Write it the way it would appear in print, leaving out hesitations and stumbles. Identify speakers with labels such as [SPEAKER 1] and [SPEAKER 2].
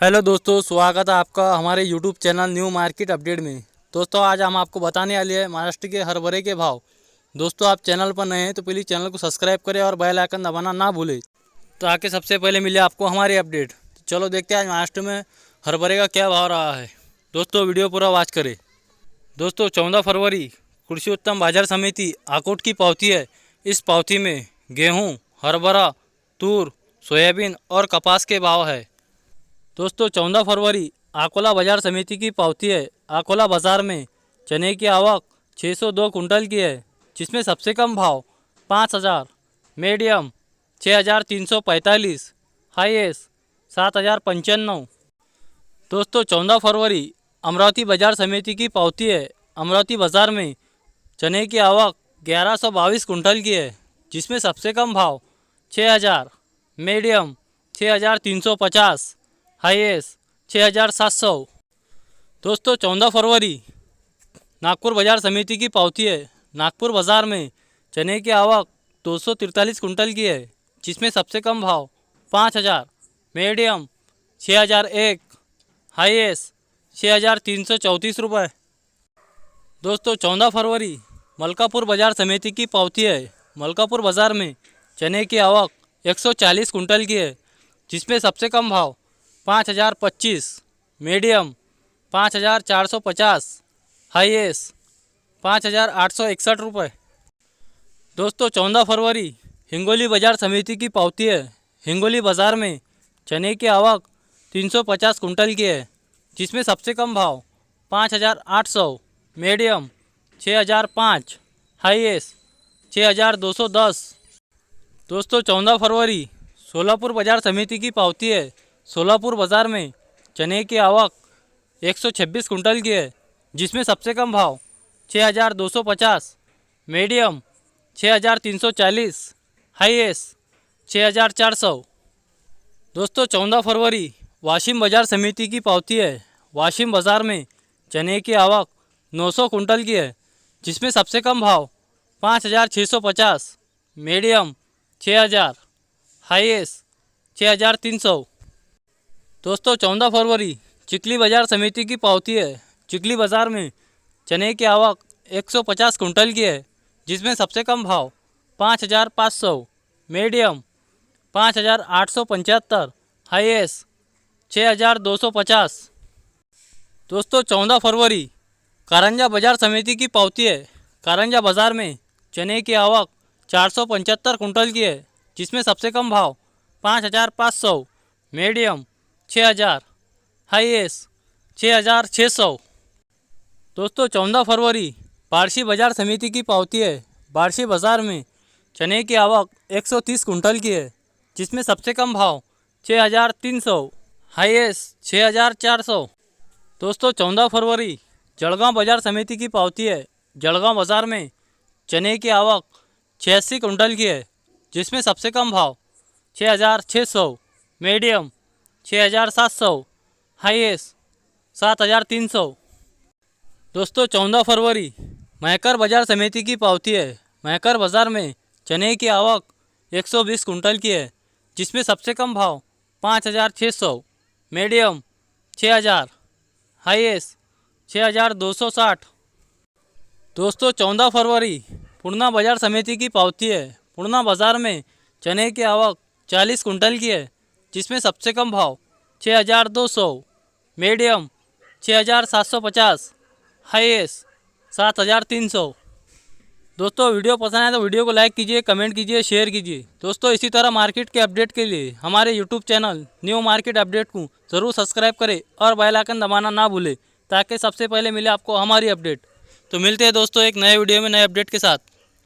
[SPEAKER 1] Hello दोस्तों, स्वागत है आपका हमारे YouTube channel new market update में। दोस्तों आज हम आपको बताने वाले हैं महाराष्ट्र के हरभरे के भाव। दोस्तों आप चैनल पर नए हैं तो प्लीज़ चैनल को सब्सक्राइब करें और बेल आइकन दबाना ना भूलें, तो आके सबसे पहले मिले आपको हमारी अपडेट। चलो देखते हैं आज महाराष्ट्र में हरभरे का क्या भाव रहा है। दोस्तों वीडियो पूरा वॉच करें। दोस्तों 14 फरवरी कृषि उत्पन्न बाजार समिति आकोट की पावती है। इस पावती में गेहूँ, हरभरा, तूर, सोयाबीन और कपास के भाव है। दोस्तों 14 फरवरी अकोला बाजार समिति की पावती है। अकोला बाज़ार में चने की आवक 602 कुंटल की है, जिसमें सबसे कम भाव 5000, मीडियम 6345, हाईएस्ट 7095। दोस्तों 14 फरवरी अमरावती बाजार समिति की पावती है। अमरावती बाज़ार में चने की आवक 1122 कुंटल की है, जिसमें सबसे कम भाव 6000, मीडियम 6350, हाईएस्ट 6700। दोस्तों 14 फरवरी नागपुर बाजार समिति की पावती है। नागपुर बाज़ार में चने की आवक 243 कुंटल की है, जिसमें सबसे कम भाव 5000, मीडियम 6001, हाईएस्ट 6334 रुपये। दोस्तों 14 फरवरी मलकापुर बाजार समिति की पावती है। मलकापुर बाज़ार में चने की आवक 140 कुंटल की है, जिसमें सबसे कम भाव 5025, मीडियम 5450, हाईएस्ट 5861 रुपये। दोस्तों 14 फरवरी हिंगोली बाजार समिति की पावती है। हिंगोली बाज़ार में चने की आवक 350 कुंटल की है, जिसमें सबसे कम भाव 5800, मीडियम 6005, हाईएस्ट 6210। दोस्तों 14 फरवरी सोलापुर बाजार समिति की पावती है। सोलापुर बाज़ार में चने की आवक 126 कुंटल की है, जिसमें सबसे कम भाव 6250, मीडियम 6340, हाईएस्ट 6400। दोस्तों 14 फरवरी वाशिम बाजार समिति की पावती है। वाशिम बाज़ार में चने की आवक 900 कुंटल की है, जिसमें सबसे कम भाव 5650, मीडियम 6000, हाईएस्ट 6300। दोस्तों 14 फरवरी चिखली बाजार समिति की पावती है। चिखली बाज़ार में चने की आवक 150 कुंटल की है, जिसमें सबसे कम भाव 5500, मीडियम 5875, हाईएस्ट 6250। दोस्तों 14 फरवरी कारंजा बाजार समिति की पावती है। कारंजा बाज़ार में चने की आवक 475 कुंटल की है, जिसमें सबसे कम भाव 5500, मीडियम 6000, हाईएस्ट 6600। दोस्तों 14 फरवरी बार्शी बाजार समिति की पावती है। बार्शी बाज़ार में चने की आवक 130 कुंटल की है, जिसमें सबसे कम भाव 6300, हाईएस्ट 6400। दोस्तों 14 फरवरी जलगांव बाजार समिति की पावती है। जलगांव बाज़ार में चने की आवक 86 कुंटल की है, जिसमें सबसे कम भाव 6600, मीडियम 6700, हाईएस्ट 7300। दोस्तों 14 फरवरी महकर बाजार समिति की पावती है। महकर बाज़ार में चने की आवक 120 कुंटल की है, जिसमें सबसे कम भाव 5600, मीडियम 6000, हाईएस्ट 6260। दोस्तों 14 फरवरी पूर्णा बाजार समिति की पावती है। पूर्णा बाज़ार में चने की आवक 40 कुंटल की है, जिसमें सबसे कम भाव 6200, मीडियम 6750, हाईएस्ट 7300। दोस्तों वीडियो पसंद आए तो वीडियो को लाइक कीजिए, कमेंट कीजिए, शेयर कीजिए। दोस्तों इसी तरह मार्केट के अपडेट के लिए हमारे YouTube channel new market update को ज़रूर सब्सक्राइब करें और बेल आइकन दबाना ना भूलें, ताकि सबसे पहले मिले आपको हमारी अपडेट। तो मिलते हैं दोस्तों एक नए वीडियो में नए अपडेट के साथ।